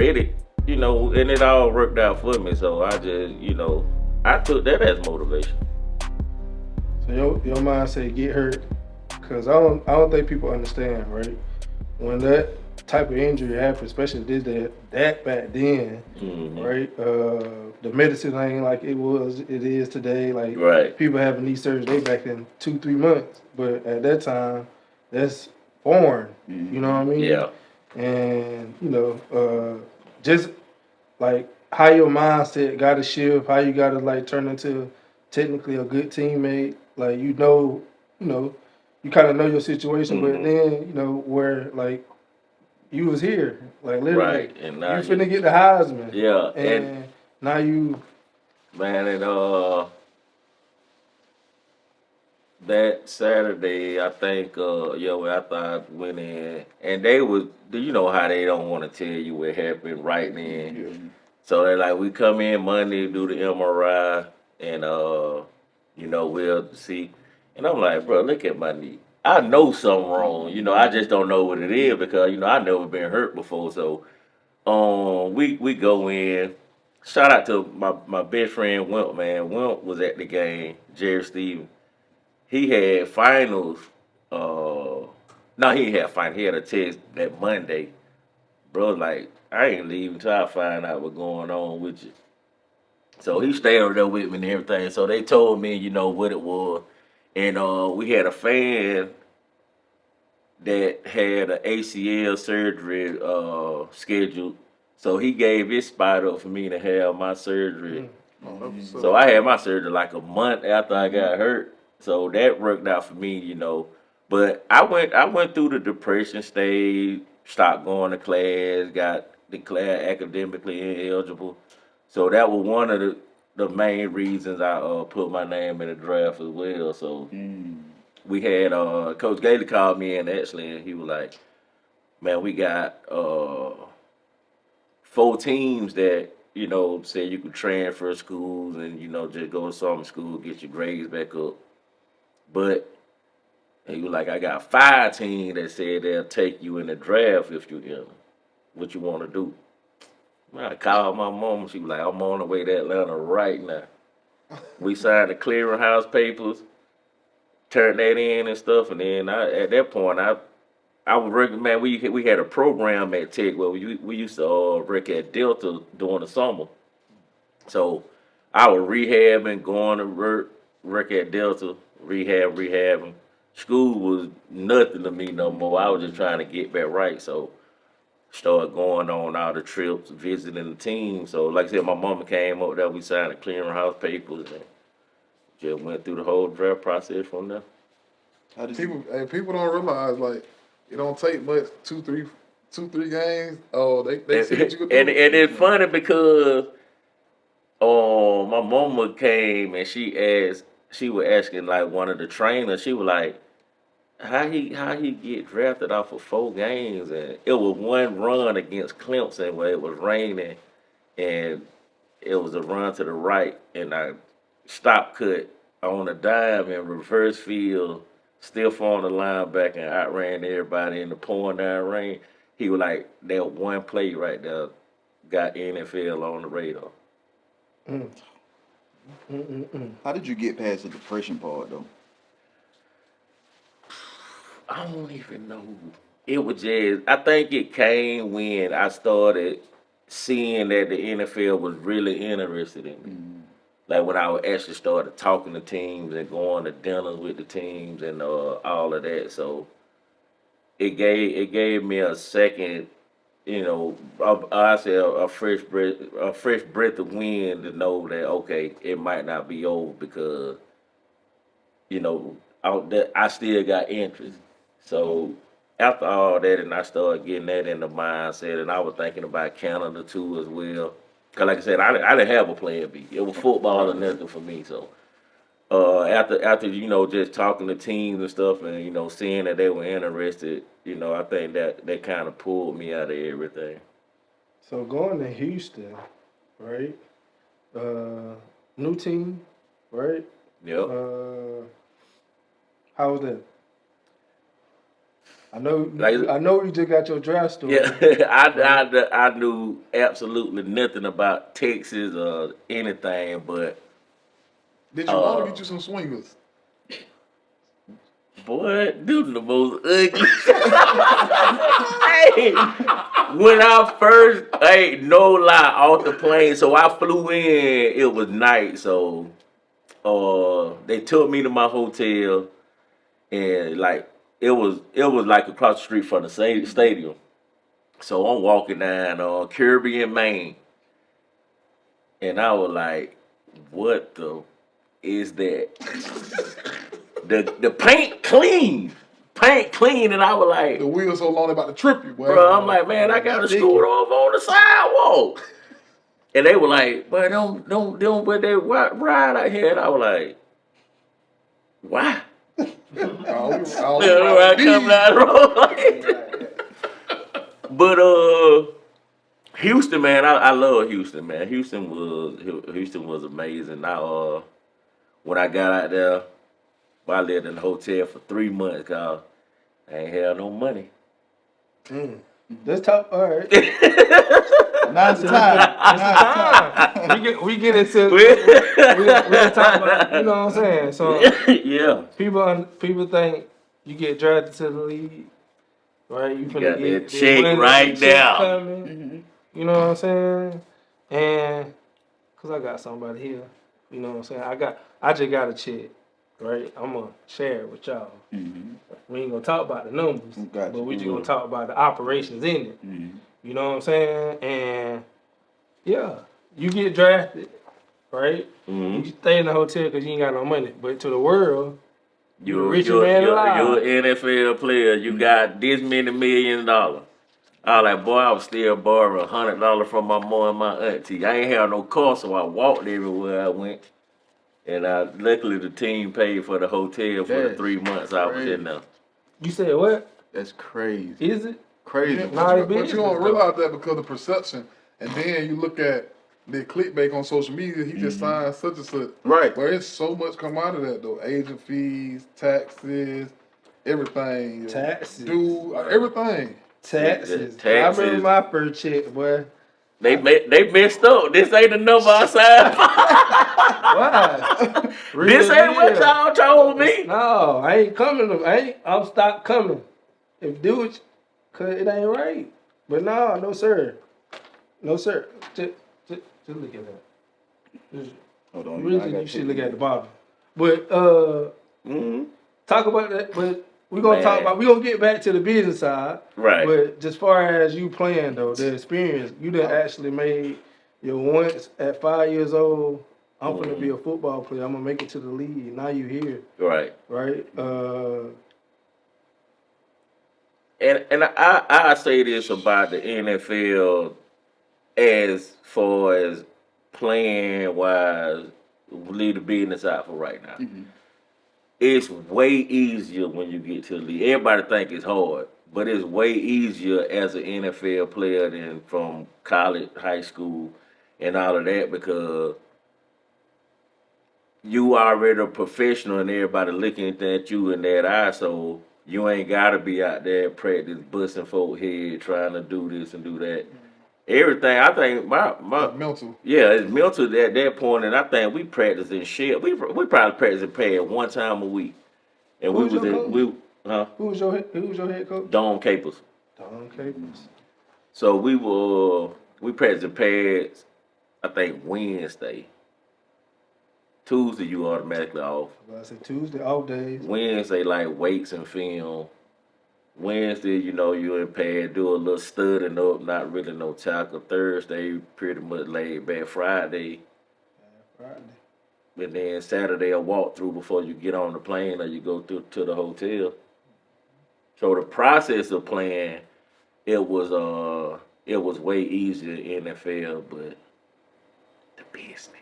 ready, and it all worked out for me. So I just, I took that as motivation. So your mind say get hurt, cause I don't think people understand, right? When that type of injury happens, especially that back then, right? The medicine ain't like it is today. Like Right. people having knee surgery, they back in 2-3 months, but at that time, that's foreign. You know what I mean? Yeah. And just like how your mindset got to shift, how you got to like turn into technically a good teammate. Like you kind of know your situation, but then where like you was here, like literally, Right. And now you finna get the Heisman. Yeah. And now you, man, that Saturday, I think, after I went in, and they was, you know how they don't want to tell you what happened right then. Yeah. So they like, we come in Monday, do the MRI, and we'll see. And I'm like, bro, look at my knee. I know something wrong. I just don't know what it is because I never been hurt before. So we go in. Shout out to my best friend Wimp, man. Wimp was at the game. Jerry Stevens. He had finals. No, he had finals. He had a test that Monday. Bro, like, I ain't leaving until I find out what's going on with you. So he stayed over there with me and everything. So they told me, what it was. And we had a fan that had an ACL surgery scheduled. So he gave his spot up for me to have my surgery. So I had my surgery like a month after I got hurt. So that worked out for me. But I went through the depression stage, stopped going to class, got declared academically ineligible. So that was one of the main reasons I put my name in the draft as well. So we had Coach Gailey called me in actually, and he was like, "Man, we got 4 teams that say you could transfer schools and just go to some school, get your grades back up. But he was like, I got 5 teams that said they'll take you in the draft if you enter. What you want to do?" I called my mom. She was like, "I'm on the way to Atlanta right now." We signed the clearinghouse papers, turned that in and stuff, and then at that point I would recommend we had a program at Tech where we used to work at Delta during the summer. So I was rehabbing, going to work at Delta, rehabbing. School was nothing to me no more. I was just trying to get back right. So started going on all the trips, visiting the team. So like I said, my mama came up there, we signed the clearinghouse papers and just went through the whole draft process from there. People don't realize like it don't take much 2-3 games. Oh, they see what you can do. And it's funny because my mama came and she was asking like one of the trainers, she was like, how he get drafted off of 4 games, and it was one run against Clemson where it was raining and it was a run to the right and I stop cut on a dime and reverse field, stiff on the linebacker and outran everybody in the pouring down rain. He was like, that one play right there got NFL on the radar. How did you get past the depression part though? I don't even know. It was just, I think it came when I started seeing that the NFL was really interested in me. Like when I actually started talking to teams and going to dinners with the teams and all of that. So it gave me a second, I say a fresh breath of wind to know that okay, it might not be over because I still got interest. So after all that, and I started getting that in the mindset, and I was thinking about Canada too as well. Cause like I said, I didn't have a plan B. It was football or nothing for me. So after just talking to teams and stuff, and seeing that they were interested, I think that kind of pulled me out of everything. so going to Houston, right? New team, right? Yep. How was that? I know. Like- I know you just got your draft story. Yeah, I knew absolutely nothing about Texas or anything, but Did you want to get you some swingers? boy, them the most ugly. Hey, when I first, hey, no lie, off the plane, so I flew in. It was night, so they took me to my hotel, and like it was like across the street from the same stadium. So I'm walking down Kirby in Maine, and I was like, "What the is that?" the paint clean, and I was like, The wheels so long they about to trip you, boy. "Bro," I'm like, "Man, I got to scoot off on the sidewalk," and they were like, "But don't, but they ride out here," and I was like, "Why?" I come down the road. But Houston, man, I love Houston, man. Houston was amazing. When I got out there, I lived in a hotel for 3 months, cause I ain't had no money. Let's talk. All right. Now's the time. We get into we talk about, you know what I'm saying. So Yeah, people think you get drafted to the league, right? You finna got get that check right now. coming. You know what I'm saying? And cause I got somebody here, you know what I'm saying. I just got a check, right? I'm gonna share it with y'all. We ain't gonna talk about the numbers, Gotcha. but we just gonna talk about the operations in it. You know what I'm saying? And yeah, you get drafted, right? You stay in the hotel because you ain't got no money. But to the world, you're the richest man alive. You're an NFL player. You got this many $1 million. I was like, boy, I was still borrowing $100 from my mom and my auntie. I ain't have no car, so I walked everywhere I went. And luckily the team paid for the hotel for the 3 months I was in there. You said what? That's crazy. Is it? Crazy. Yeah, Nah, but you don't realize that because of perception. And then you look at the clickbait on social media, he just signed such and such. Right. But it's so much come out of that though. Agent fees, taxes, everything. Taxes. Everything. Taxes. Taxes. I remember my first check, boy. They messed up. This ain't the number I signed for. Why? This ain't what y'all told me. No, I ain't coming. I'm stopped coming. If do it, cause it ain't right. But no sir. No sir. Just look at that. Hold on. Really, you should look at the bottom. But talk about that. But we're gonna get back to the business side. Right. But just far as you playing though, the experience, you done actually made your once at 5 years old. I'm gonna be a football player. I'm gonna make it to the league. Now you here. Right. Right. And I say this about the NFL as far as playing wise, leave the business out for right now. It's way easier when you get to the league. Everybody think it's hard, but it's way easier as an NFL player than from college, high school, and all of that because you already a professional and everybody looking at you in that eye, so you ain't gotta be out there at practice busting folk head trying to do this and do that. Everything I think my mental. Yeah, it's mental at that point, and I think we practice in shit. We probably practice in pad 1 time a week, and Who was your Who was your head coach? Don Capers. Don Capers. So we practice in pads. I think Wednesday. Tuesday you automatically off. I said Tuesday off days. Wednesday like weights and film. Wednesday, you in pad, do a little studying up, not really no tackle. Thursday, pretty much laid back. Friday. And then Saturday, a walkthrough before you get on the plane or you go to the hotel. So the process of playing, it was way easier in NFL, but the business.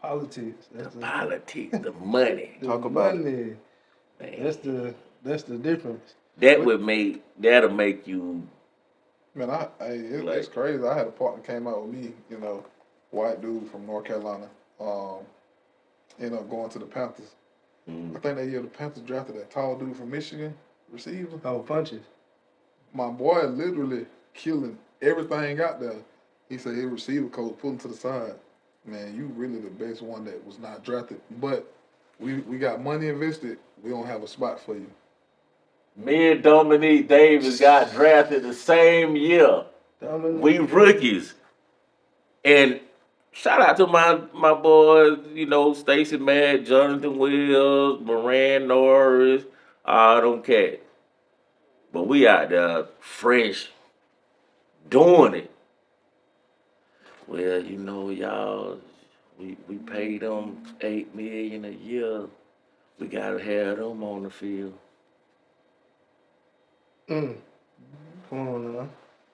Politics. Politics, the money. Talk about money. Man. That's the difference. That'll make you. Man, it's crazy. I had a partner came out with me, white dude from North Carolina, ended up going to the Panthers. I think that year the Panthers drafted that tall dude from Michigan. receiver. Oh, punches. My boy literally killing everything out there. He said his receiver coach pull him to the side. Man, you really the best one that was not drafted. But we got money invested. We don't have a spot for you. Me and Dominique Davis got drafted the same year. We rookies. And shout out to my boys, you know, Stacey Mack, Jonathan Wills, Moran Norris, all them cats. But we out there fresh, doing it. Well, you know, y'all, we paid them $8 million a year. We gotta have them on the field. Come on now.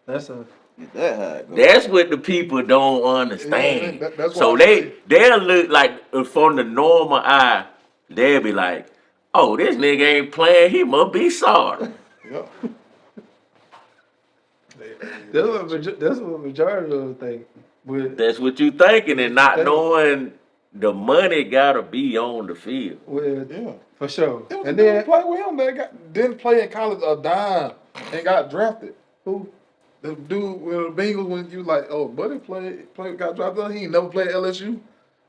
That's a Get that how it go. That's what the people don't understand. Yeah, that's so what I they'll look like from the normal eye, they'll be like, "Oh, this nigga ain't playing. He must be sorry." Yeah. that's what majority of them think. But That's what you thinking, and not knowing the money gotta be on the field. well, Yeah. for sure. It was And a dude then who played with him that didn't play in college a dime and got drafted. who? The dude with the Bengals when you like, oh, buddy got drafted. He ain't never played LSU.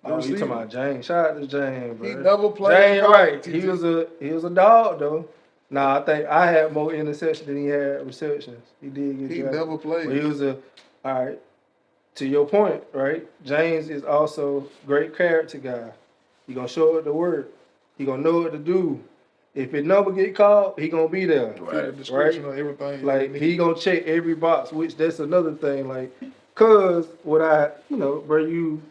Oh, you talking about James? Shout out to James, bro. He never played. James, right? He was a dog though. Nah, I think I had more interceptions than he had receptions. He did get He drafted. never played. But he was all right. To your point, right? James is also great character guy. He gonna show up to work. He gonna know what to do. If his number get called, he gonna be there. Fit the description of everything. Like he gonna check every box, which that's another thing. Like, cause bro, you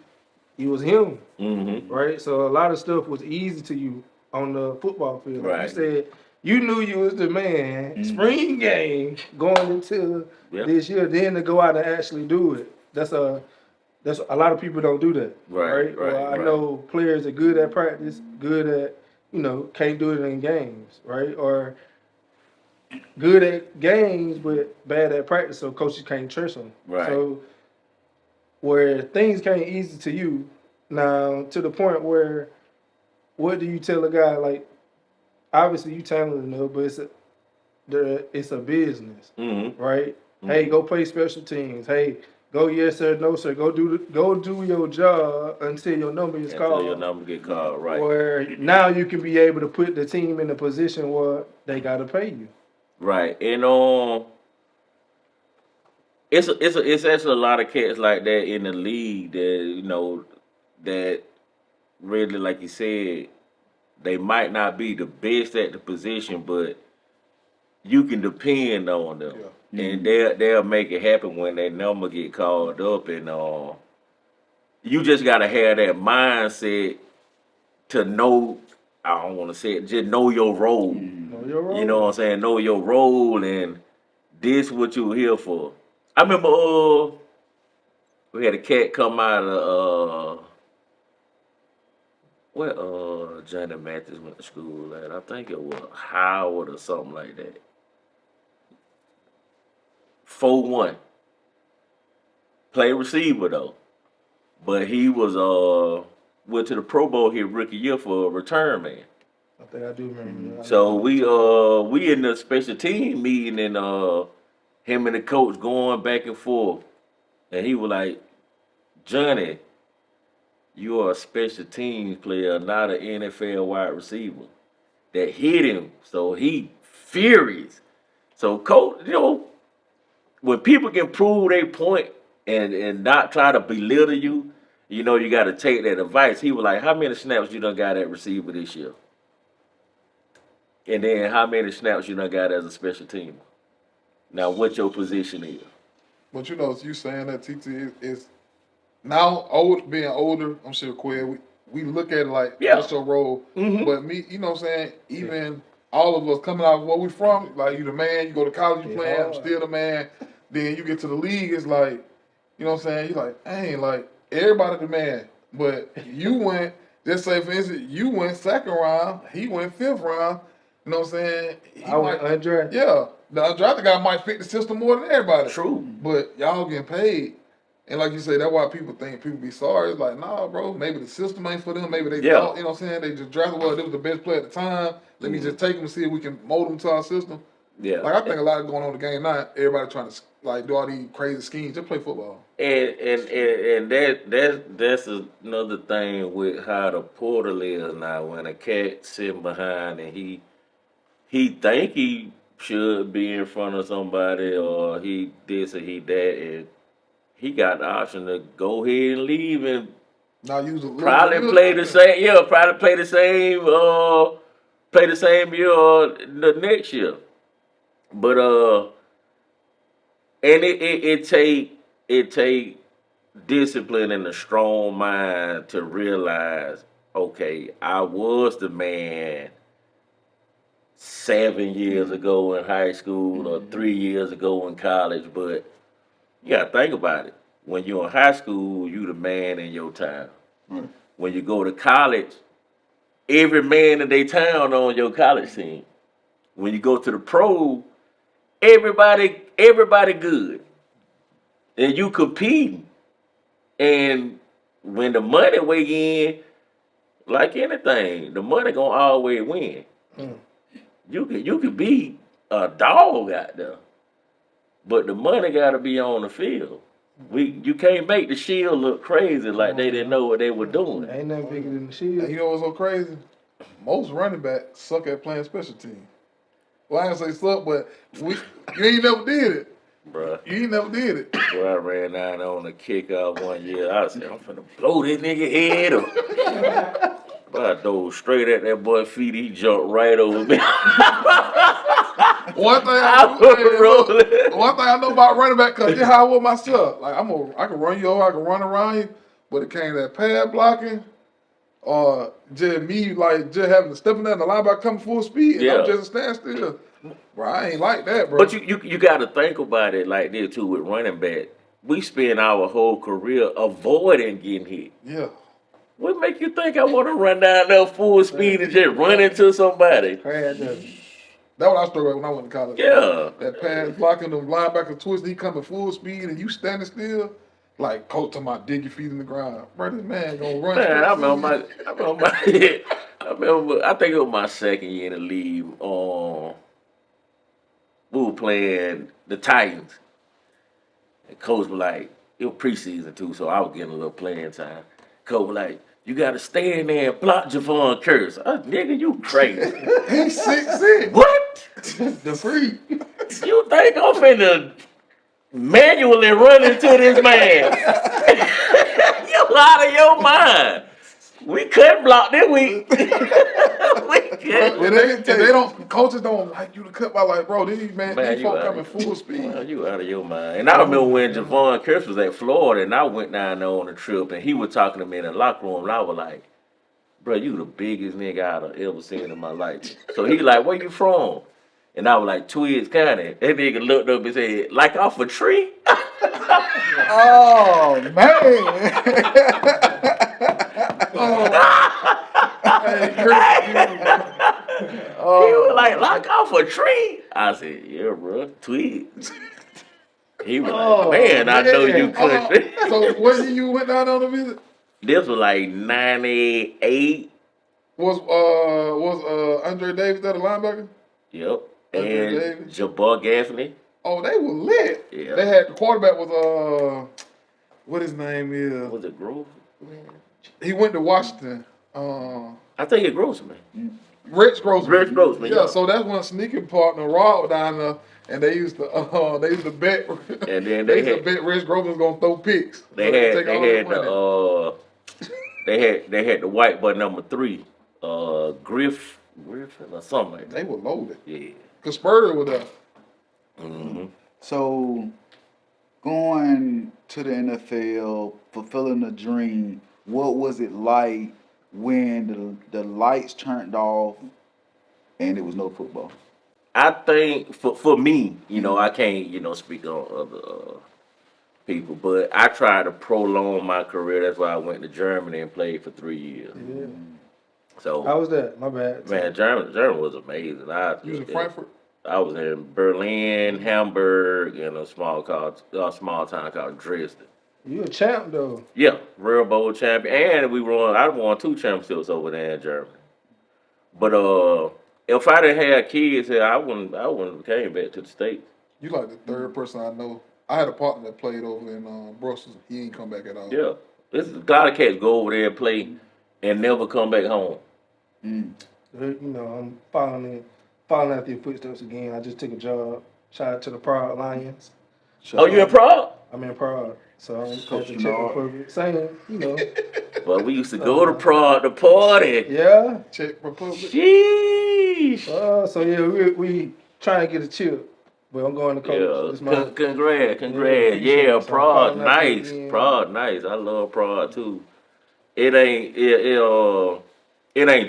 was him, Mm-hmm. right? So a lot of stuff was easy to you on the football field. Like Right. you said, you knew you was the man. Mhm. Spring game going into Yep. this year, then to go out and actually do it. That's a lot of people don't do that. Right, Well, I right. know players are good at practice, good at can't do it in games, right? Or good at games but bad at practice, so coaches can't trust them. Right. So where things came easy to you, now to the point where, what do you tell a guy like? Obviously, you talented enough, but it's a business, Mm-hmm. right? Mhm. Hey, go play special teams. Hey, go yes sir, no sir. Go do your job until your number is Until called. your number get called, right? Where now you can be able to put the team in a position where they gotta pay you. Right. And it's actually a lot of cats like that in the league that that really, like you said, they might not be the best at the position, but you can depend on them, and they'll make it happen when their number get called up. And you just gotta have that mindset to know. I don't want to say it, just know your role. Know your role. You know what I'm saying? Know your role, and this what you here for. I remember we had a cat come out of where Johnny Mathis went to school at. I think it was Howard or something like that. 4-1. Play receiver though. But he was went to the Pro Bowl here rookie year for a return man. I think I do remember that. So we in the special team meeting, and him and the coach going back and forth, and he was like, "Johnny, you are a special teams player, not an NFL wide receiver." That hit him, so he furious. So coach, when people can prove their point and not try to belittle you, you got to take that advice. He was like, "How many snaps you done got at receiver this year? And then how many snaps you done got as a special teamer? Now, what your position is?" But you saying that TT is now being older. I'm sure Quay, we look at it like what's your role. Mhm. But me, you know what I'm saying? Even all of us coming out of where we from, like you the man, you go to college, you playing, I'm still the man. Then you get to the league, it's like, you know what I'm saying? You like, dang, like everybody the man. But you went, just say for instance, you went second round, he went fifth round. You know what I'm saying? I went undrafted. Yeah, the undrafted guy might fit the system more than everybody. True. But y'all getting paid. And like you say, that's why people think people be sorry. It's like, nah, bro, maybe the system ain't for them. Maybe they Yeah. thought, you know what I'm saying? They just drafted, well, they was the best player at the time. Let me just take them and see if we can mold them to our system. Yeah. Like, I think a lot going on in the game now. Everybody trying to, like, do all these crazy schemes. Just play football. And that's another thing with how the portal is now. When a cat sitting behind and he think he should be in front of somebody or he this or he that, and he got the option to go ahead and leave and Now use a little probably bit. play the same. Yeah, probably play the same. Play the same year the next year. But and it take discipline and a strong mind to realize, okay, I was the man 7 years ago in high school or 3 years ago in college, but you gotta think about it. When you're in high school, you the man in your town. When you go to college, every man in their town on your college team. When you go to the pro, everybody good. And you competing. And when the money weigh in, like anything, the money gonna always win. You could be a dog out there, but the money gotta be on the field. You can't make the Shield look crazy like they didn't know what they were doing. Ain't nothing bigger than the And Shield. you know what's so crazy? Most running backs suck at playing special teams. Well, I ain't say suck, but you ain't never did it. Bruh. You ain't never did it. Bro, I ran down on a kickoff one year. I said, I'm finna blow this nigga head up. But I dove straight at that boy feet. He jumped right over me. One thing I was rolling. one thing I know about running back, cause this how I was myself. Like I can run you over, I can run around you, but it came to that pad blocking, or just me like just having to step in there and the linebacker coming full speed, and I'm Yeah. just a standstill. Bro, I ain't like that, bro. But you got to think about it like this too with running back. We spend our whole career avoiding getting hit. Yeah. What make you think I want to run down there full speed and just run into somebody? Crash up. That's what I struggled with when I went to college. Yeah. That pass blocking, the linebacker twist, he coming full speed and you standing still. Like coach talking about dig your feet in the ground. Bro, this man gonna run. Man, I think it was my second year in the league. We were playing the Titans. And coach was like, it was preseason too, so I was getting a little playing time. Coach was like, you gotta stay in there and block Jevon Kearse. Nigga, you crazy. He's 6'6". What? The freak. You think I'm finna manually run into this man? You out of your mind. We couldn't block this week. We couldn't. If they don't, coaches don't like you to cut by like, bro, these Man, these you folk out coming of- full speed. Man, you out of your mind. And I remember when Jevon Kearse was at Florida and I went down there on a trip and he was talking to me in the locker room and I was like, bro, you the biggest nigga I've ever seen in my life. So he like, where you from? And I was like, Twiggs County. That nigga looked up and said, like off a tree? Oh man. He was like off a tree? I said, yeah, bro, Twiggs. He was like, man, I know you country. So what year you went down on the visit? This was like 98. Was Andre Davis that a linebacker? Yep. Andre And Davis. Jabbar Gaffney. Oh, they were lit. Yeah. They had the quarterback was what his name is? Was it Grove? He went to Washington. I think it Grossman. Rich Grossman. Rich Grossman, yeah. So that's when sneaking partner Rod was down there, and they used to bet. And then they they used to had bet Rich Grossman was gonna throw picks. they had the white boy number 3, Griffin or something like They that. were loaded. Yeah. Cause Spurrier was there. Mm-hmm. So, going to the NFL, fulfilling a dream, what was it like when the lights turned off and there was no football? I think for me, I can't, speak on other people, but I tried to prolong my career. That's why I went to Germany and played for 3 years. Yeah. So How was that? My bad. man, Germany was amazing. You was in Frankfurt. I was in Berlin, Hamburg, and a small town called Dresden. You a champ though. Yeah, real bowl champion, and I won 2 championships over there in Germany. But if I didn't have kids here, I wouldn't came back to the States. You like the third person I know. I had a partner that played over in Brussels. He ain't come back at all. Yeah, this a lot of cats go over there and play and never come back home. Mm. You know, I'm following after your footsteps again. I just took a job. Shout out to the Prague Lions. Oh, you in Prague? I'm in Prague, so I'm at the Coaching Czech hard. Republic. Same, you know. Well, we used to go to Prague to party. Yeah. Czech Republic. Sheesh. So yeah, we trying to get a chip, but I'm going to coach. Yeah, It's my congrats. Yeah, Yeah, so Prague, I'm following nice. after you. Prague, nice. I love Prague too. It ain't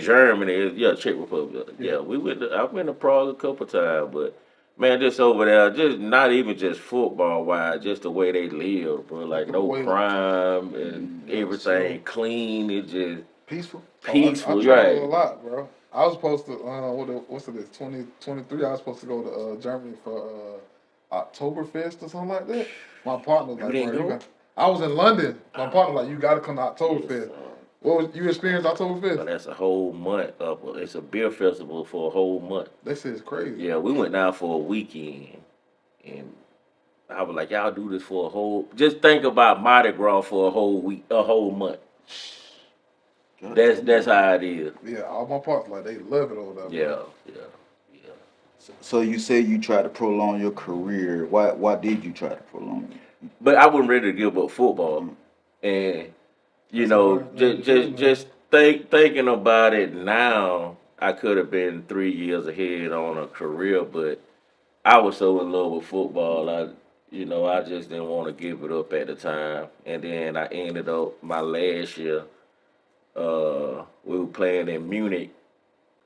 Germany. Yeah, Czech Republic. Yeah, I went to Prague a couple times, but man, just over there, just not even just football wise, just the way they live, bro. Like no crime and everything clean. It just Peaceful. peaceful, I travel right? a lot, bro. I was supposed to, what's it, 2023, I was supposed to go to Germany for Oktoberfest or something like that. My partner was You like, didn't bro, go? I was in London. My partner was like, you got to come to Oktoberfest. You experienced But Oktoberfest? that's a whole month of it's a beer festival for a whole month. They say it's crazy. Yeah, we went down for a weekend, and I was like, y'all do this for a whole. Just think about Mardi Gras for a whole week, a whole month. That's how it is. Yeah, all my partners, like, they love it over there. Yeah, bro. yeah. So you say you tried to prolong your career. Why did you try to prolong it? But I wasn't ready to give up football, and you That's know, hard thing to do, just thinking about it now, I could have been 3 years ahead on a career, but I was so in love with football, I just didn't want to give it up at the time. And then I ended up my last year, we were playing in Munich,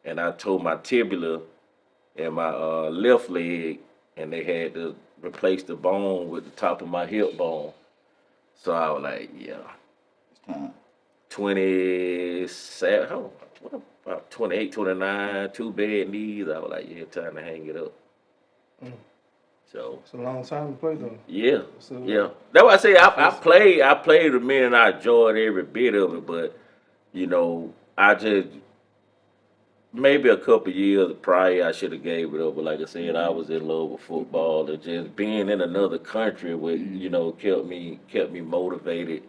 and I tore my tibia in my left leg, and they had to replace the bone with the top of my hip bone. So I was like, yeah, It's time. 27, what about 28, 29, 2 bad knees. I was like, yeah, time to hang it up. Mm. So It's a long time to play though. yeah, So, yeah. That's why I say I played a minute and I enjoyed every bit of it, but I just maybe a couple years prior I should have gave it up. But like I said, I was in love with football and just being in another country with kept me motivated.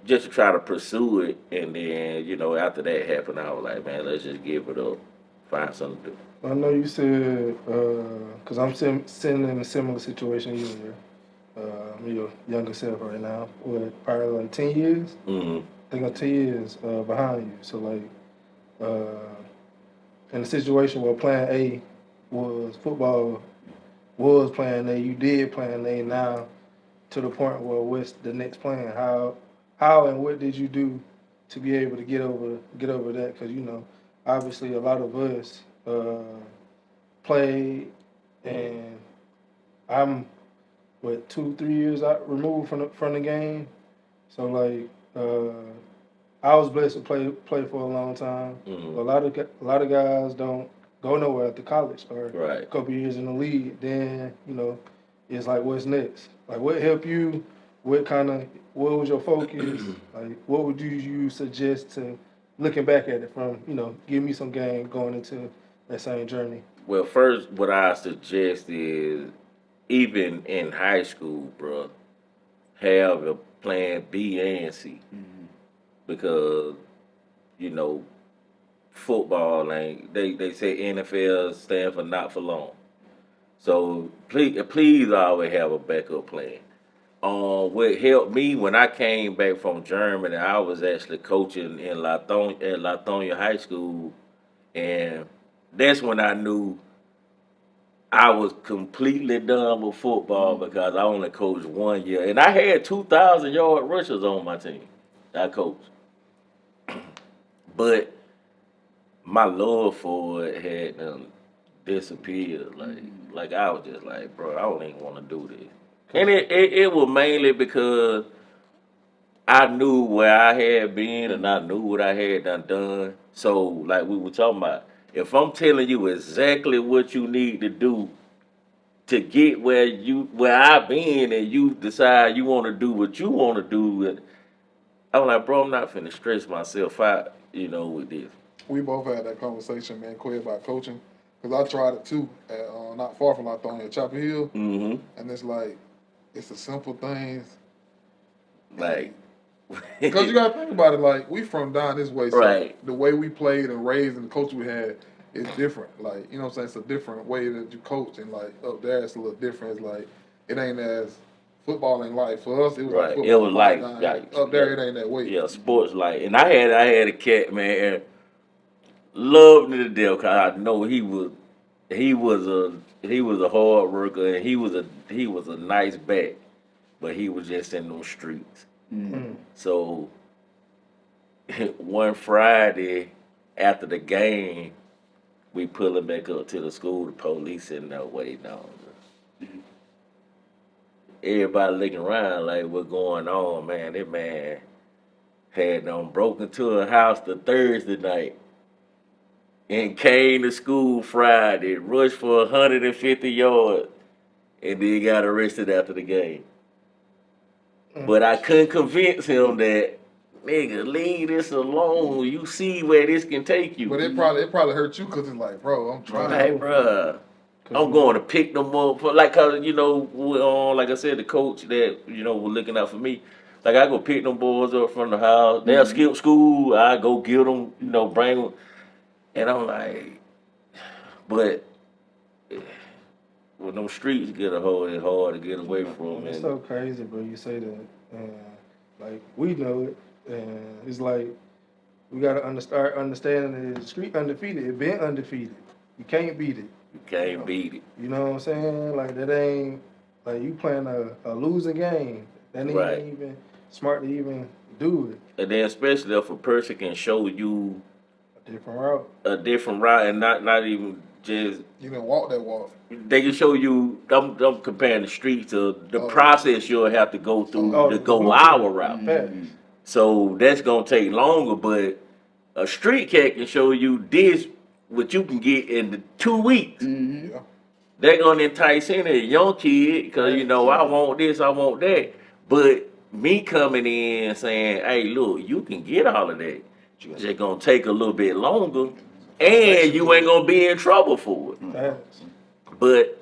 Just to try to pursue it, and then after that happened, I was like, man, let's just give it up, find something to do. I know you said because I'm sitting in a similar situation you were. I'm your younger self right now. What, probably like 10 years? Mm-hmm. I think I'm 10 years behind you. So like, in a situation where Plan A was football was Plan A, you did Plan A now to the point where what's the next plan? How and what did you do to be able to get over that? Because obviously a lot of us played, and I'm 2-3 years out removed from the game. So like I was blessed to play for a long time. Mm-hmm. A lot of guys don't go nowhere after college or Right. a couple years in the league. Then it's like, what's next? Like, what helped you? What was your focus? Like, what would you suggest to looking back at it from give me some game going into that same journey? Well, first, what I suggest is even in high school, bro, have a plan B and C because football ain't they say NFL stand for not for long. So please always have a backup plan. What helped me when I came back from Germany, I was actually coaching in Lithonia High School, and that's when I knew I was completely done with football because I only coached 1 year, and I had 2,000-yard rushers on my team. I coached, but my love for it had disappeared. Like I was just like, bro, I don't even want to do this. And it was mainly because I knew where I had been and I knew what I had done. So like we were talking about, if I'm telling you exactly what you need to do, to get where I've been, and you decide you want to do what you want to do. And I'm like, bro, I'm not finna stress myself out, with this. We both had that conversation, man, Quay, about coaching. Because I tried it too, at, not far from Lithonia, Chapel Hill. Mm-hmm. And it's like, it's the simple things. Like, Because you got to think about it, like, we from down this way. So right. the way we played and raised and the coach we had is different. Like, you know what I'm saying? It's a different way that you coach. And, like, up there, it's a little different. It's like, it ain't as football ain't like. For us, it was Right. like football. It was like, up there, it ain't that way. Yeah, sports like. And I had a cat, man, loved him to death, because I know he was a hard worker, and he was a nice back, but he was just in those streets. Mm. So one Friday after the game, we pull him back up to the school. The police in there waiting on us. Everybody looking around like, what's going on, man? That man had broke into a house the Thursday night and came to school Friday, rushed for 150 yards, and then got arrested after the game. But I couldn't convince him that, nigga, leave this alone. You see where this can take you. But it probably hurt you because it's like, bro, I'm trying. Hey, bruh, I'm going to pick them up for, like, cause like I said, the coach that was looking out for me. Like, I go pick them boys up from the house. They'll skip school. I go get them, bring them, and I'm like, but when them streets get a hold, it's hard to get away from. It's so crazy, bro. You say that, and like we know it, and it's like we gotta start understanding that the street undefeated. It been undefeated. You can't beat it. You can't beat it. You know what I'm saying? Like that ain't like you playing a losing game. That ain't even smart to even do it. And then especially if a person can show you a different route, and not even just you didn't walk that walk. They can show you. I'm comparing the streets to the process you'll have to go through to go our route. Mm-hmm. So that's gonna take longer. But a street cat can show you this, what you can get in the 2 weeks. Mm-hmm. Yeah. They're gonna entice in a young kid because I want this, I want that. But me coming in saying, hey, look, you can get all of that. It's just gonna take a little bit longer, and you ain't gonna be in trouble for it. Facts. But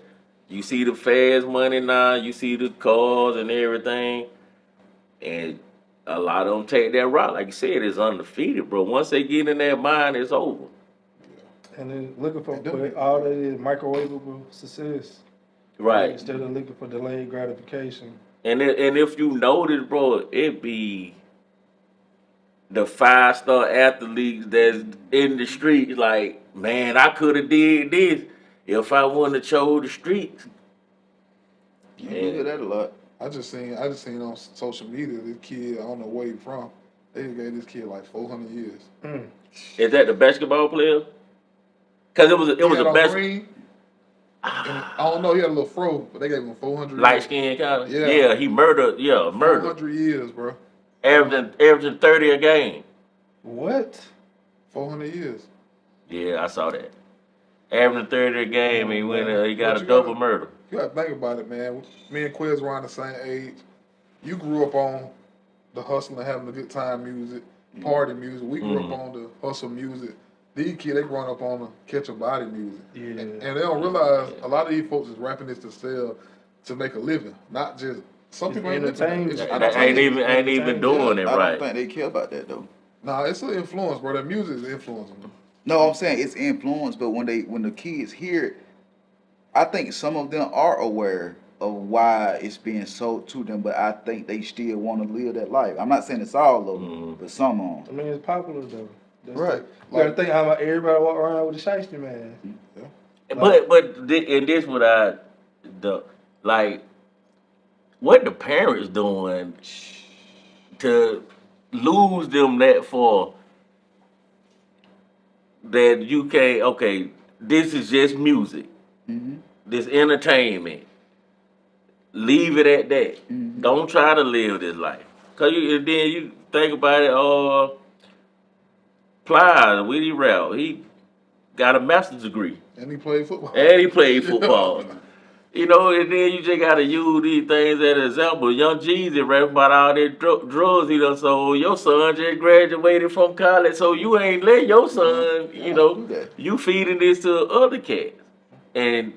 you see the fast money now, you see the cars and everything, and a lot of them take that route. Like you said, it's undefeated, bro. Once they get in their mind, it's over. And then looking for all that is microwavable success. Right. Instead of looking for delayed gratification. And if you notice, bro, it be the 5-star athletes that's in the streets. Like, man, I could have did this if I wouldn't have chose the streets. You hear that a lot. I just seen on social media this kid, I don't know where he from. They gave this kid like 400 years. Is that the basketball player? Because it was a basketball. I don't know, he had a little fro, but they gave him 400 Light years. skin kind of? Yeah. Yeah, he murdered. 400 years, bro. Averaging 30 a game. What? 400 years. Yeah, I saw that. Averaging 30 a game, he got a double murder. You gotta think about it, man. Me and Quiz were around the same age. You grew up on the hustle and having a good time music, party music. We grew up on the hustle music. These kids, they growing up on the catch a body music. Yeah. And they don't realize a lot of these folks is rapping this to sell, to make a living, not just some people ain't entertainment. Ain't even doing it I right. don't think they care about that though. Nah, it's an influence, bro. That music is influencing them. No, I'm saying it's influence, but when the kids hear it, I think some of them are aware of why it's being sold to them, but I think they still want to live that life. I'm not saying it's all of them, but some of them. I mean, it's popular though. Right. You gotta think how everybody walk around with a shiesty man. Yeah. But this what what the parents doing to lose them that far that you can't, okay, this is just music. Mm-hmm. This entertainment. Leave it at that. Mm-hmm. Don't try to live this life. Cause then you think about it, Plies, Willie Ralph, he got a master's degree. And he played football. And he played football. You know, and then you just gotta use these things as an example. Young Jeezy rapping about all that drugs he done sold. Your son just graduated from college, so you ain't let your son, you know, you feeding this to other cats. And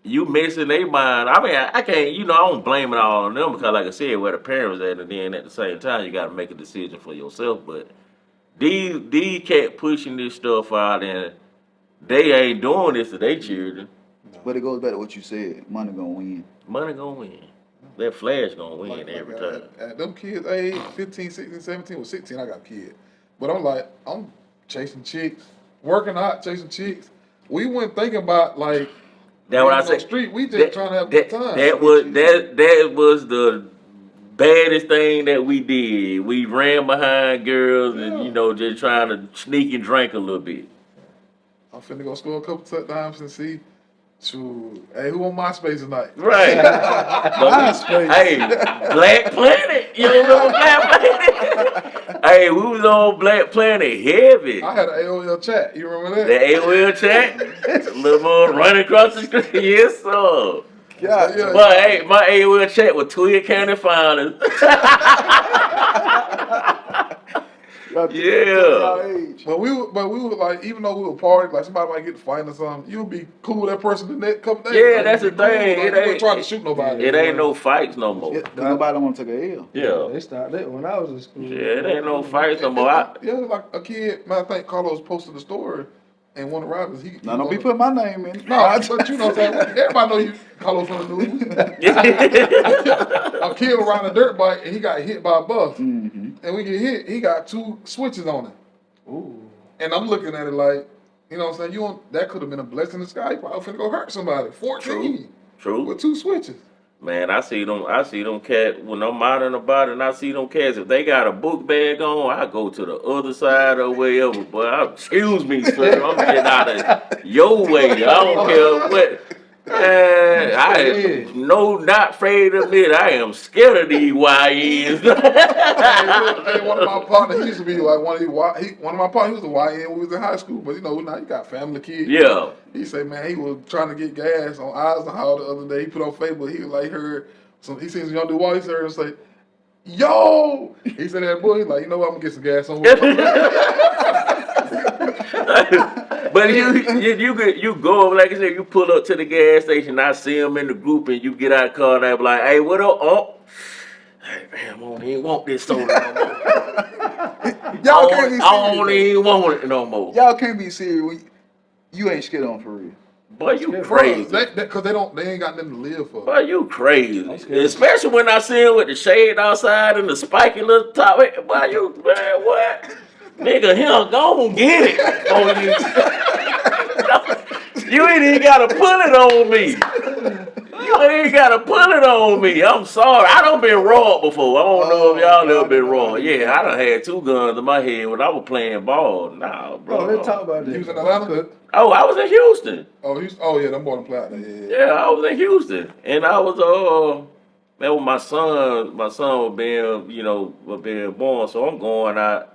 you messing their mind. I mean, I can't, you know, I don't blame it all on them because, like I said, where the parents at, and then at the same time, you gotta make a decision for yourself. But these cats pushing this stuff out, and they ain't doing this to their children. But it goes back to what you said. Money gonna win. Money gonna win. That flash gonna win every time. At them kids age, 15, 16, 17, well 16 I got a kid. But I'm chasing chicks, working out, chasing chicks. We weren't thinking about like That's what I said. Street. We just trying to have a good time. That was the baddest thing that we did. We ran behind girls and, you know, just trying to sneak and drink a little bit. I'm finna go score a couple touchdowns and see. Shoot, hey, who on MySpace tonight? Right. MySpace. Hey, Black Planet. You remember Black Planet? Hey, we was on Black Planet heavy. I had an AOL chat. You remember that? The AOL chat. A little more running across the screen. Yes, sir. God, Yeah. But hey, my AOL chat with Tweed County Finals. Yeah. But we were like, even though we were partying, like somebody might get to fight or something, you would be cool with that person the next couple days. Yeah, like, that's you the be cool. thing. Like, It you ain't ain't trying to shoot nobody. It ain't no fights no more. Yeah, 'cause nobody don't want to take a L. Yeah. They started that when I was in school. Yeah, it ain't no fights no more. Yeah, like a kid, man, I think Carlos posted the story, and one of the rappers, he Now don't be putting my name in. No, but you know what I'm saying? Everybody know you Carlos from the news. A kid was riding a dirt bike, and he got hit by a bus. Mm-hmm. And when he get hit, he got 2 switches on it. Ooh. And I'm looking at it like, you know what I'm saying? That could have been a blessing in the sky. He probably finna go hurt somebody. 14 True. with 2 switches. Man, I see them cats when I'm out and about, and I see them cats. If they got a book bag on, I go to the other side or wherever. But excuse me, sir, I'm getting out of your way. I don't care what. Man, I am not afraid to admit I am scared of these YNs. Hey, one of my partners, he used to be like one of my partners, he was a YN when we was in high school. But you know, now you got family kids. Yeah. He said, man, he was trying to get gas on Eisenhower the other day. He put on Facebook, he was like, he seen some young dude walk, he heard him say, yo! He said that boy, he's like, you know what, I'm gonna get some gas on. But you go over, like I said, you pull up to the gas station, I see them in the group, and you get out of the car and I be like, hey, what up? Oh, hey man, I don't even want this soda no more. Y'all can't be serious. I don't even want it no more. Y'all can't be serious when you ain't scared on for real. Boy, you crazy. Because they ain't got nothing to live for. Boy, you crazy. Especially when I see him with the shade outside and the spiky little top. Boy, you, man, what? Nigga, him, go and get it. You ain't even gotta put it on me. You ain't gotta put it on me. I'm sorry. I done been robbed before. I don't know if y'all ever been robbed. Yeah, I done had 2 guns in my head when I was playing ball. Nah, bro. Bro, let's talk about that. You was in Atlanta? Oh, I was in Houston. Oh yeah, them boys play out there. Yeah. Yeah, I was in Houston, and I was that was my son. My son was being born, so I'm going out.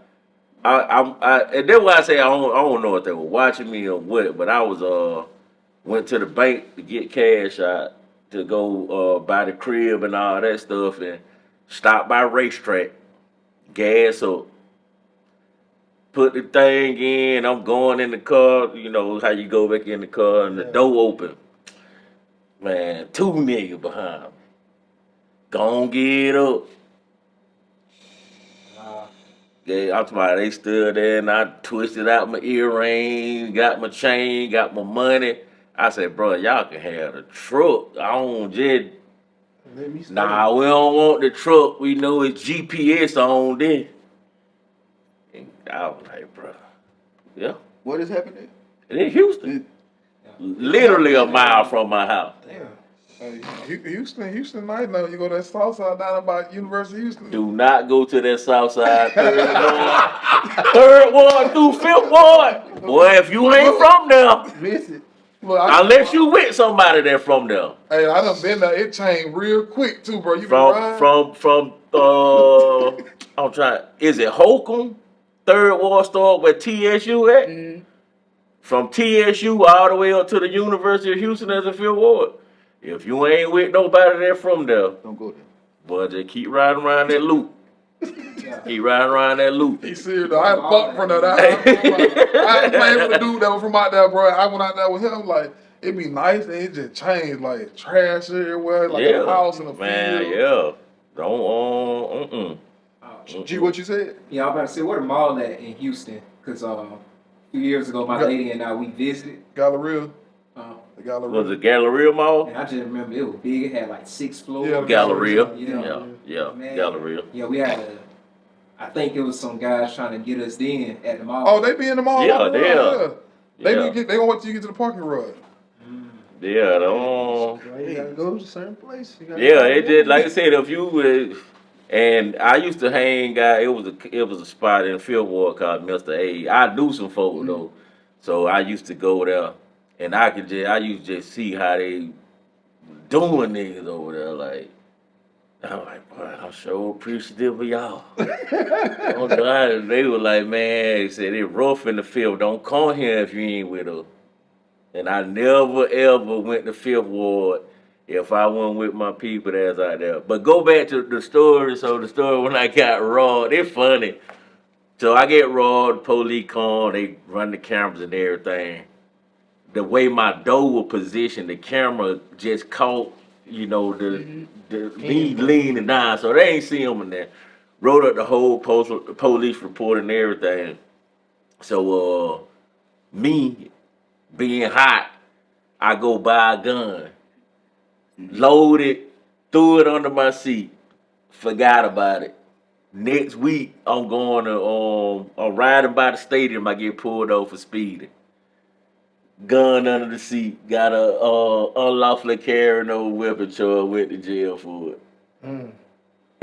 And that's why I say I don't know if they were watching me or what, but I was went to the bank to get cash out to go buy the crib and all that stuff, and stopped by racetrack, gas up, put the thing in. I'm going in the car. You know how you go back in the car and the door open. Man, 2 niggas behind me. Gon' get up. Yeah, I'm talking about they stood there and I twisted out my earrings, got my chain, got my money. I said, bro, y'all can have the truck. I don't just. Nah, we don't want the truck. We know it's GPS on this. And I was like, bro, yeah. What is happening? In Houston. Literally a mile from my house. Damn. Hey, Houston night now. You go to that south side down about University of Houston. Do not go to that south side, third ward through 5th ward. Boy, if you ain't from there, Miss it. Look, unless you with somebody that from there. Hey, I done been there. It changed real quick too, bro. You been riding? From I'm trying. Is it Holcomb? 3rd Ward store where TSU at? Mm-hmm. From TSU all the way up to the University of Houston as a 5th ward. If you ain't with nobody there from there, Don't go there. boy, just keep riding around that loop. Keep riding around that loop. He serious though. I had a fuck from that. I had played with a dude that was from out there, bro. I went out there with him, like, it'd be nice, and it just changed, like, trash everywhere, like a house in a man, field. yeah. Don't, G, what you said? Yeah, I was about to say, where the mall at in Houston? Because a few years ago, my lady and I, we visited. Galleria. Uh, The Galleria. Was it Galleria Mall? and I just remember it was big. It had like 6 floors. Yeah, Galleria. Yeah. Yeah, Man. Galleria. Yeah, we had I think it was some guys trying to get us in at the mall. Oh, they be in the mall. Yeah, all the they time, are. They Yeah. they gonna wait till you get to the parking garage. Yeah, don't. Why you gotta go to a certain place? You gotta Yeah, go. it just like I said, if you would, and I used to hang out. It was a spot in the Fifth Ward called Mr. A. I knew some folks though, so I used to go there, and I used to just see how they doing niggas over there. Like I'm like, boy, I'm so appreciative of y'all. Oh God, they were like, man, they said they rough in the field. Don't come here if you ain't with us. And I never ever went to Fifth Ward if I wasn't with my people that's out there. But go back to the story. So the story when I got robbed, it's funny. So I get robbed, police come, they run the cameras and everything. The way my door was positioned, the camera just caught, the me leaning down. So they ain't see him in there. Wrote up the whole police report and everything. So me being hot, I go buy a gun, load it, threw it under my seat, forgot about it. Next week, I'm going to, I'm riding by the stadium, I get pulled over for speeding. Gun under the seat, got a unlawfully carrying no weapon charge, went to jail for it.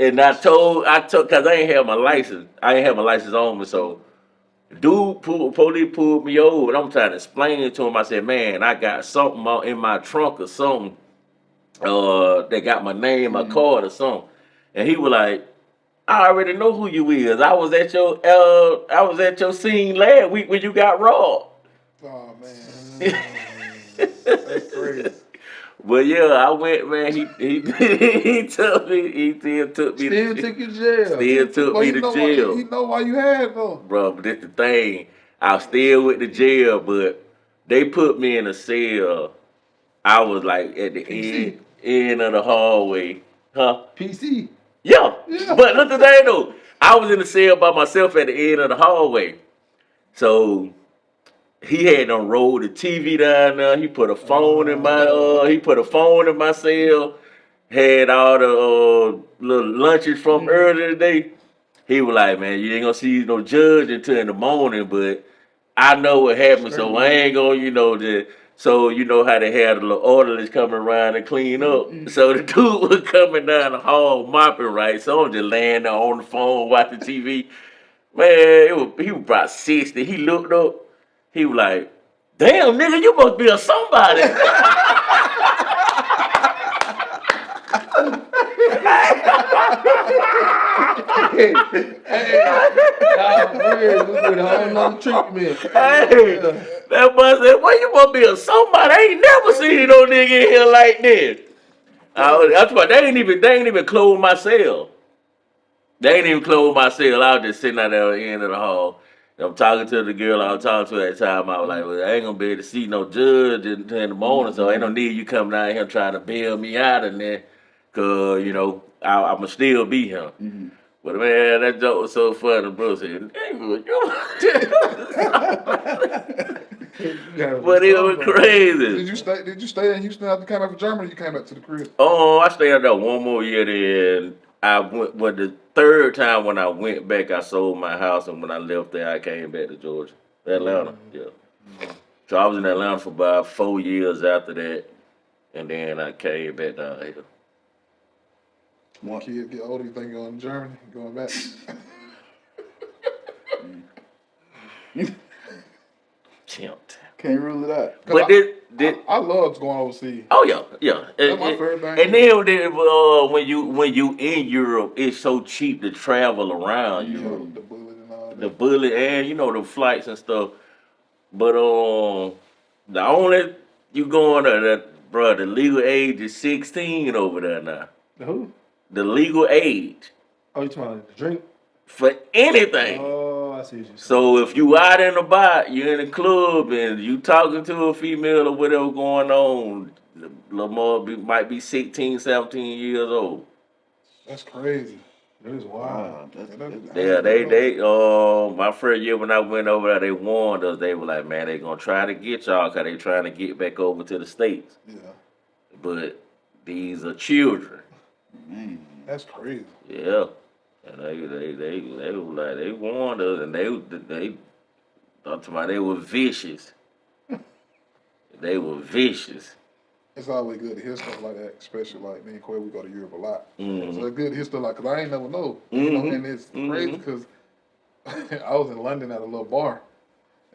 And I took, cause I ain't have my license on me, so police pulled me over, and I'm trying to explain it to him. I said, man, I got something in my trunk or something. They got my name, my card or something. And he was like, I already know who you is. I was at your scene last week when you got robbed. Oh man, that's crazy. But yeah, I went, man. He took me. He still took me. Still took you to jail. Still took me to jail. He know why you had it though. Bro, but this the thing. I still went to jail, but they put me in a cell. I was like at the end of the hallway. Huh? PC. Yeah. But look at the thing though. I was in the cell by myself at the end of the hallway. So he had done rolled the TV down there. He put a phone in my cell. Had all the little lunches from earlier today. He was like, man, you ain't gonna see no judge until in the morning, but I know what happened, so I ain't gonna, so you know how they had the little orderlies coming around and clean up. So the dude was coming down the hall mopping, right? So I'm just laying there on the phone watching TV. Man, he was about 60. He looked up. He was like, damn, nigga, you must be a somebody. Hey, we with a whole nother treatment. Hey, that boy said, well, you must be a somebody. I ain't never seen no nigga in here like this. That's why they ain't even close my cell. They ain't even close my cell. I was just sitting out there at the end of the hall. And I'm talking to the girl I was talking to at the time. I was like, well, I ain't gonna be able to see no judge in the morning, so ain't no need you coming down here trying to bail me out in there. Cause, I'ma still be here. But man, that joke was so funny. Bro said, nigga, but it was crazy. Did you stay in Houston after you came back from Germany? Or you came back to the crib. Oh, I stayed out there one more year. Then I went. But the third time when I went back, I sold my house, and when I left there, I came back to Georgia, Atlanta. Yeah. So I was in Atlanta for about 4 years after that, and then I came back down here. When kids get older, you think you're going to Germany, going back. Tempted. Can't rule it out. But I loved going overseas. Oh yeah. That's my favorite thing. And then when you in Europe, it's so cheap to travel around Europe. The bullet and all that. The bullet and the flights and stuff. But the only you going Bro, the legal age is 16 over there now. The who? The legal age Oh, you talking about the drink? for anything. Oh, I see what you're saying. So if you out and about, you're in a club and you talking to a female or whatever going on, Lamar might be 16, 17 years old. That's crazy. It is wild. Wow, Yeah, my first year when I went over there, they warned us. They were like, man, they gonna try to get y'all because they trying to get back over to the States. Yeah, But these are children. man. that's crazy. Yeah. And they were like, they warned us and they thought about they were vicious. They were vicious. It's always good to hear stuff like that, especially like me and Corey, we go to Europe a lot. Mhm. So it's good to hear stuff like, cause I ain't never know, you know, Mhm. and it's crazy because I was in London at a little bar,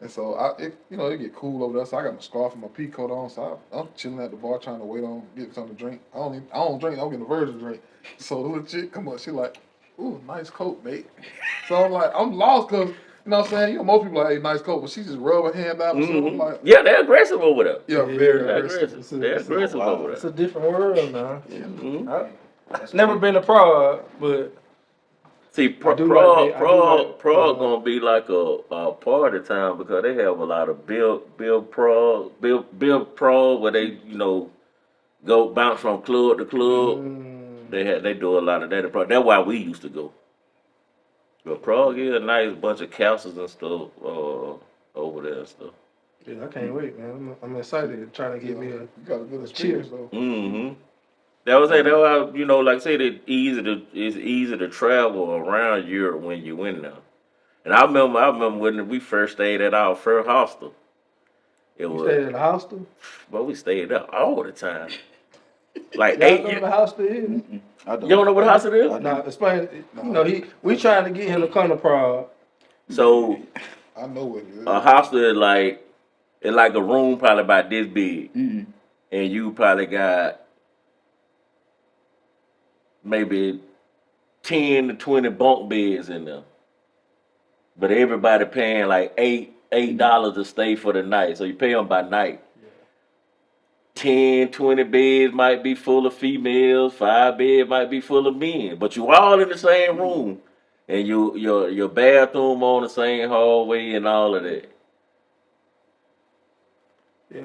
and so it get cool over there. So I got my scarf and my pea coat on, so I'm chilling at the bar trying to wait on get something to drink. I don't drink. I'm getting a virgin drink. So the little chick come up, she like, ooh, nice coat, mate. So I'm like, I'm lost because. You know what I'm saying? You know, most people are like, hey, nice coat, but she just rub her hand down. So I'm like, Yeah, they're aggressive over there. yeah, very They're aggressive. aggressive. They're aggressive over It's there. a different world now. Mhm. I've never been to Prague, but See, I Prague, do like- I do like, gonna be like a party town because they have a lot of Bill Prague, where they go bounce from club to club. They do a lot of that in Prague. That's why we used to go. But Prague is a nice bunch of castles and stuff over there and stuff. yeah, I can't wait, man. I'm excited trying to get me a. You got a good experience though. Mm-hmm. That was it. That was, like I said, it's easy to travel around Europe when you in there. And I remember when we first stayed at our first hostel. It You was, stayed at a hostel? but we stayed there all the time. Like Y'all 8 know what years. a hostel is? I don't. You don't know what a hostel is? Nah, explain. You know, we trying to get him to come to Prague. So I know what it is. a hostel is like a room probably about this big, Mm-hmm. and you probably got maybe 10 to 20 bunk beds in there. But everybody paying like $8 to stay for the night. So you pay them by night. 10, 20 beds might be full of females, 5 beds might be full of men. But you all in the same room. And your bathroom on the same hallway and all of that. Yeah.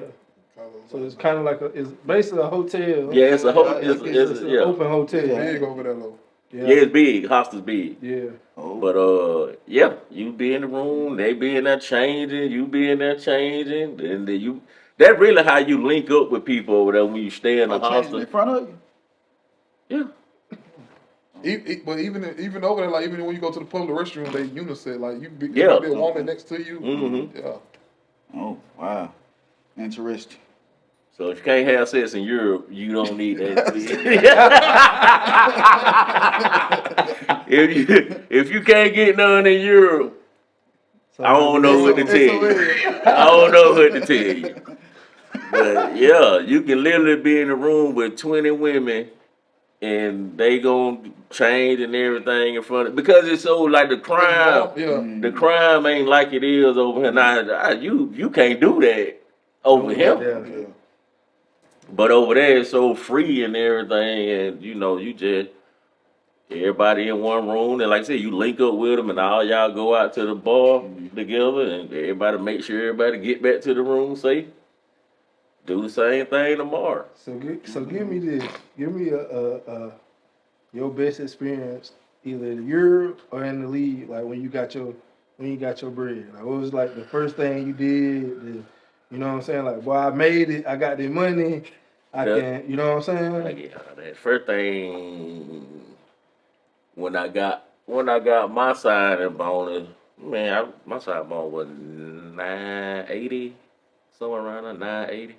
So it's kind of like it's basically a hotel. Yeah, it's a It's an open hotel. It's big over there though. Yeah, it's big. Hostel's big. Yeah. Oh. But yeah, you be in the room, they be in there changing, you be in there changing, and then that really how you link up with people over there when you stay in the Changing hostel. in front of you. Yeah. But even over there, like even when you go to the public restroom, they unisex. Like there Yeah. might be a woman next to you. Mhm. Yeah. Oh, wow. Interesting. So if you can't have sex in Europe, you don't need that. if you can't get none in Europe, So I don't know what to tell you. I don't know what to tell you. But yeah, you can literally be in a room with 20 women and they gonna change and everything in front of because it's so like the crime. Yeah. The crime ain't like it is over here. Now you can't do that over here. Yeah. But over there it's so free and everything, and you just everybody in one room, and like I said, you link up with them, and all y'all go out to the bar together, and everybody make sure everybody get back to the room safe. Do the same thing tomorrow. So give me this. Give me a your best experience either in Europe or in the league. Like when you got your bread. Like what was like the first thing you did? You know what I'm saying? Like, boy, I made it. I got the money. I can. You know what I'm saying? Like, yeah, that first thing when I got my signing bonus, man, my signing bonus was $980, somewhere around there, $980.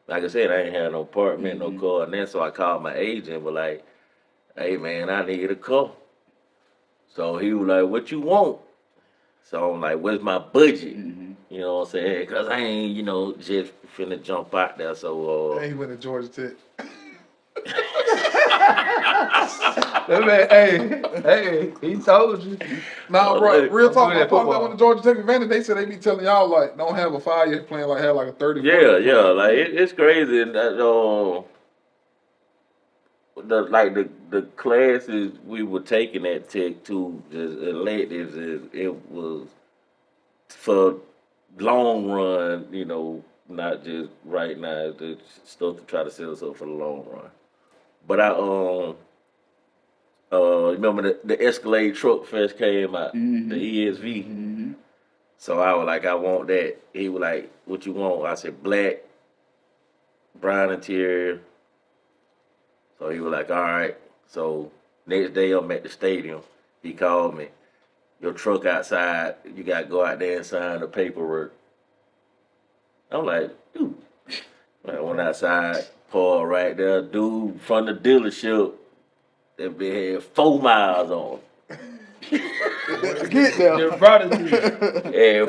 Like I said, I ain't had no apartment, no car, and then so I called my agent, was like, hey man, I need a car. So he was like, what you want? So I'm like, what's my budget? You know what I'm saying? Because I ain't, just finna jump out there. So, And he went to Georgia Tech. That man, hey, he told you. Nah, bro, real I'm talk. good I at thought that football. when the Georgia Tech advantage, they said they be telling y'all like don't have a 5-year plan, like have like a 30. Yeah, like it's crazy. And the classes we were taking at Tech too, as electives, it was for long run. You know, not just right now. The stuff to try to set us up for the long run. But remember the Escalade Truck Fest came out, the ESV. Mm-hmm. So I was like, I want that. He was like, what you want? I said, black, brown interior. So he was like, all right. So next day I'm at the stadium. He called me. Your truck outside. You got to go out there and sign the paperwork. I'm like, dude. I went outside, Paul right there. Dude from the dealership, that been had 4 miles on it. Get there. Just brought it to you.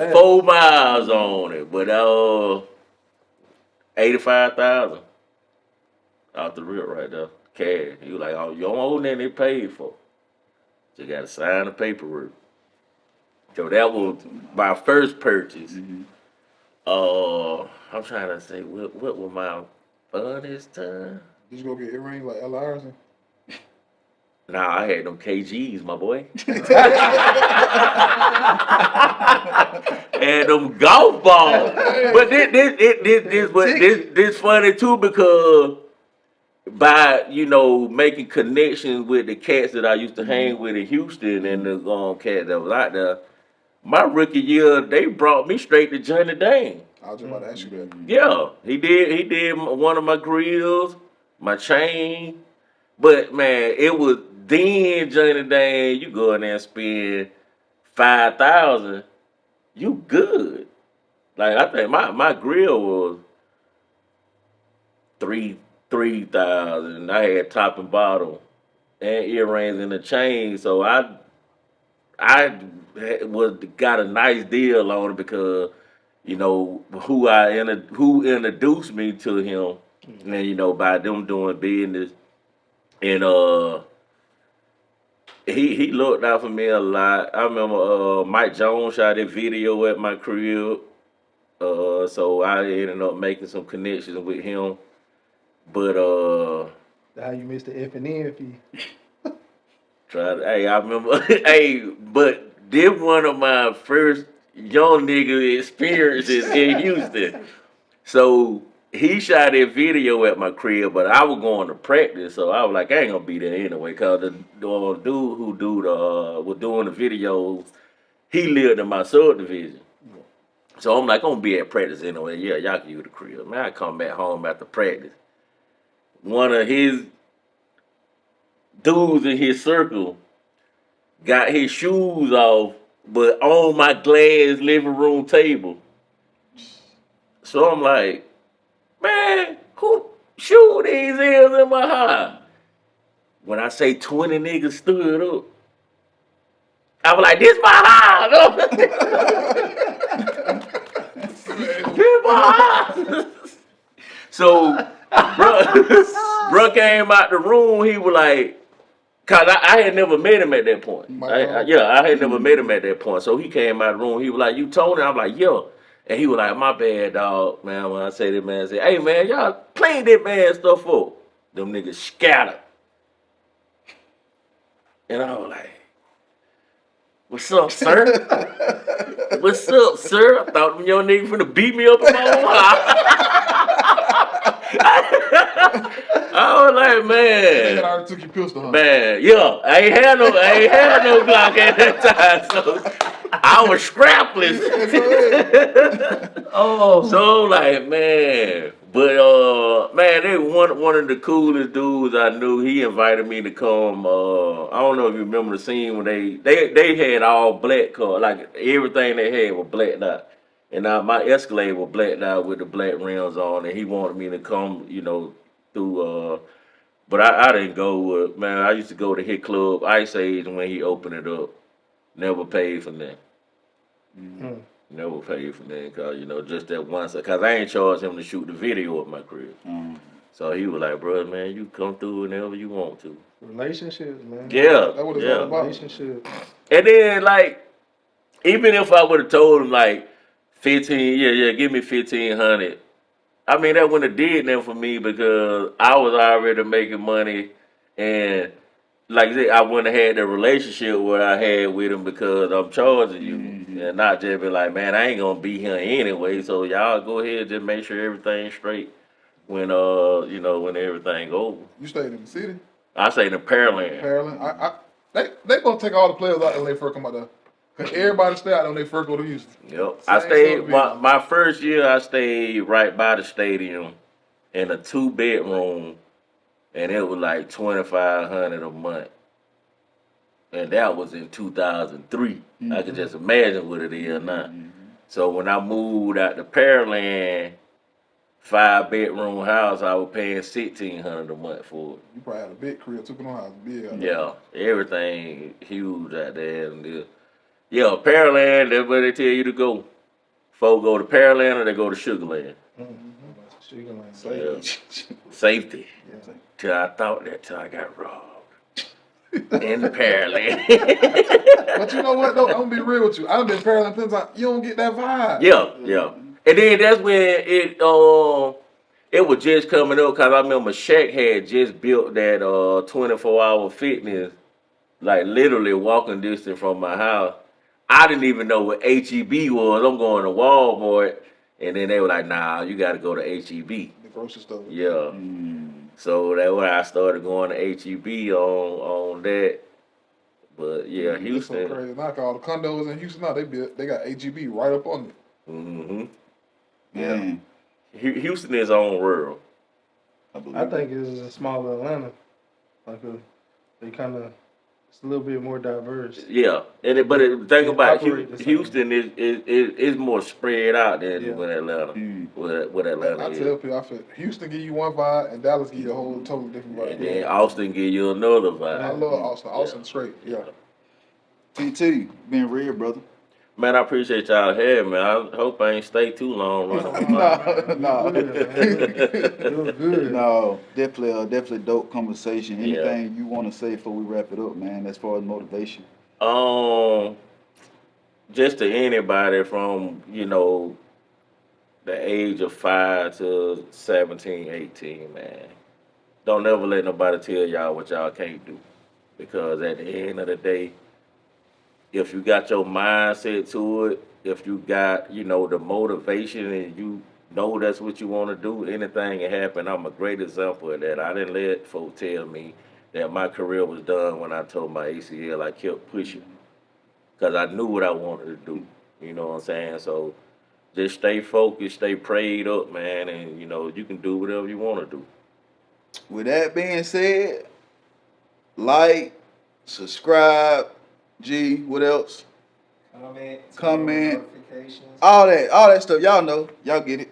And 4 miles on it, but 85,000 off the rip right there, cash. He was like, "Oh, you don't owe nothing they paid for. You got to sign the paperwork." So that was my first purchase. I'm trying to say what was my funnest time. Did you go get earrings like L. Iverson? Nah, I had them KGs, my boy. And them golf balls. But this funny too because by making connections with the cats that I used to hang with in Houston and the cats that was out there, my rookie year they brought me straight to Johnny Dane. I was just about to ask you that. Yeah, he did one of my grills, my chain. But man, it was then Johnny Dane. You go in there and spend 5,000, you good. Like I think my grill was 3,000. I had top and bottom and earrings and a chain, so I got a nice deal on it because who introduced me to him, and by them doing business, and he looked out for me a lot. I remember Mike Jones shot a video at my crib, so I ended up making some connections with him. But How you missed the F and N fee? I remember. Hey, but this one of my first young nigga experiences in Houston. So he shot a video at my crib, but I was going to practice, so I was like, I ain't gonna be there anyway, cause the dude who was doing the videos, he lived in my subdivision. So I'm like, I'm gonna be at practice anyway. Yeah, y'all can use the crib. Man, I come back home after practice. One of his dudes in his circle got his shoes off, but on my glass living room table. So I'm like, man, who shoe these is in my house? When I say 20 niggas stood up, I was like, this my house. This my house. So, bro came out the room, he was like, cause I had never met him at that point. I had never met him at that point. So he came out of the room. He was like, "You Tony?" I'm like, "Yeah." And he was like, "My bad, dog, man." When I say that, man, I say, "Hey, man, y'all clean that man stuff up." Them niggas scattered. And I was like, "What's up, sir? What's up, sir?" I thought them young niggas finna beat me up in my own house. I was like, man. I already took your pistol, huh? Man, yeah, I ain't had no Glock at that time, so I was scrapless. So like, man, but man, they one of the coolest dudes I knew. He invited me to come. I don't know if you remember the scene when they had all black cars, like everything they had was blacked out. And my Escalade was blacked out with the black rims on, and he wanted me to come, through. But I didn't go. Man, I used to go to his club, Ice Age, when he opened it up. Never paid for that. Never paid for that, cause just that once. Cause I ain't charged him to shoot the video at my crib. So he was like, bro, man, you come through whenever you want to. Relationships, man. Yeah, That's what it's all yeah. about. Relationship. And then like, even if I would have told him like 15, yeah, give me 1,500. I mean, that wouldn't have did nothing for me because I was already making money, and like I said, I wouldn't have had the relationship what I had with him because I'm charging you, and not just be like, man, I ain't gonna be here anyway. So y'all go ahead, just make sure everything's straight when when everything over. You stayed in the city, I say the Pearland. Pearland. They gonna take all the players out when they first come out there. Cause everybody stay out when they first go to Houston. Yep. Same I stayed subdivision. my first year. I stayed right by the stadium in a 2-bedroom, and it was like 2,500 a month, and that was in 2003. I could just imagine what it is now. So when I moved out to Pearland, 5-bedroom house, I was paying 1,600 a month for it. You probably had a big crib, took it on house, big. Out there. Yeah, everything huge out there. And yeah, Pearland, that's where they tell you to go. Folk go to Pearland or they go to Sugarland. Sugarland. Yeah. Safety. Till I thought that till I got robbed. In Pearland. But you know what though? I'm gonna be real with you. I've been Pearland plenty of times. You don't get that vibe. Yeah. And then that's when it was just coming up because I remember Shaq had just built that 24-hour fitness, like literally walking distance from my house. I didn't even know what HEB was. I'm going to Walmart, and then they were like, "Nah, you got to go to HEB." The grocery store. Yeah. So that's when I started going to HEB on that. But yeah, It's so Houston. crazy. Now all the condos in Houston now they got HEB right up on it. Mm-hmm. Yeah. Houston is own world. I think it's a smaller Atlanta. They kind of, it's a little bit more diverse. Yeah, and but the thing They about operate the same. Houston is more spread out than Yeah. what Atlanta. What Atlanta I is. tell people, I feel Houston give you one vibe and Dallas give you a whole totally different vibe. And then Austin give you another I vibe. love Austin. Austin straight. Yeah. TT, being real, brother. Man, I appreciate y'all having me. I hope I ain't stay too long running. No. It was good. No, definitely dope conversation. Yeah. Anything you want to say before we wrap it up, man, as far as motivation? Just to anybody from the age of 5 to 17, 18, man. Don't ever let nobody tell y'all what y'all can't do, because at the end of the day, if you got your mindset to it, if you got, the motivation and you know that's what you want to do, anything can happen. I'm a great example of that. I didn't let folks tell me that my career was done when I told my ACL. I kept pushing because I knew what I wanted to do. You know what I'm saying? So just stay focused, stay prayed up, man, and, you can do whatever you want to do. With that being said, like, subscribe, what else? Comment. Notifications. All that stuff. Y'all know. Y'all get it.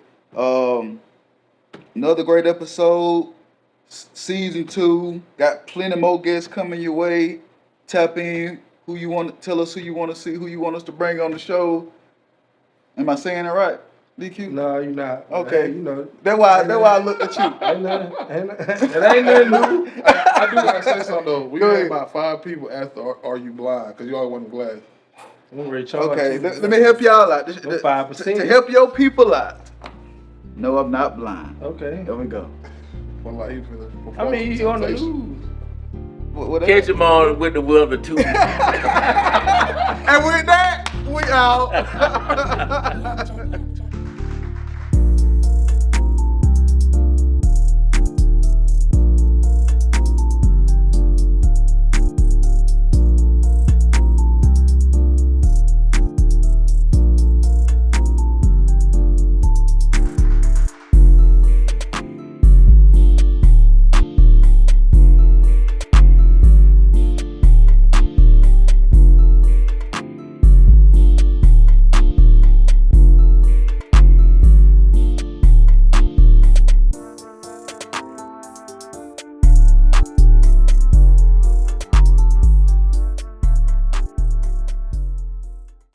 Another great episode. Season 2. Got plenty more guests coming your way. Tap in. Tell us who you want to see, who you want us to bring on the show. Am I saying it right, DQ? No, you're not. Okay. Hey, That's why I looked at you. Ain't nothing. It ain't nothing new. I do gotta say something though. We Go had ahead. about 5 people ask, "Are you blind?" Because you always want glass. I'm ready to charge Okay, you. let me help y'all out. 5%. To help your people out. No, I'm not blind. Okay. There we go. Well, like he finna I mean, you on the temptation. news. What Catch them on with the weather too. And with that, we out.